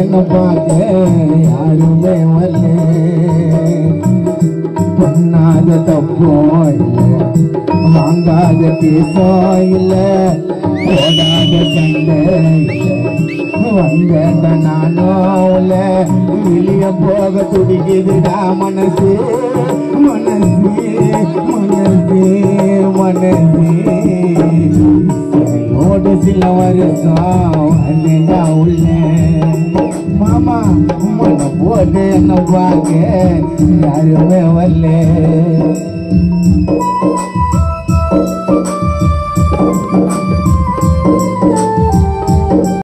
என்ன பார்க்க யாருமே வரல பண்ணாத தப்போ இல்லை வாங்காத கேசோ இல்லை போடாத சண்டை இல்லை வந்த நானோ இல்லை வெளிய போக துடிக்குதுடா மனசு மனசு மனசு மனசு ஓடு சில வருஷம் வந்தா உள்ள மாமா உம்மனை போட்டு என்ன பார்க்க யாருமே வரல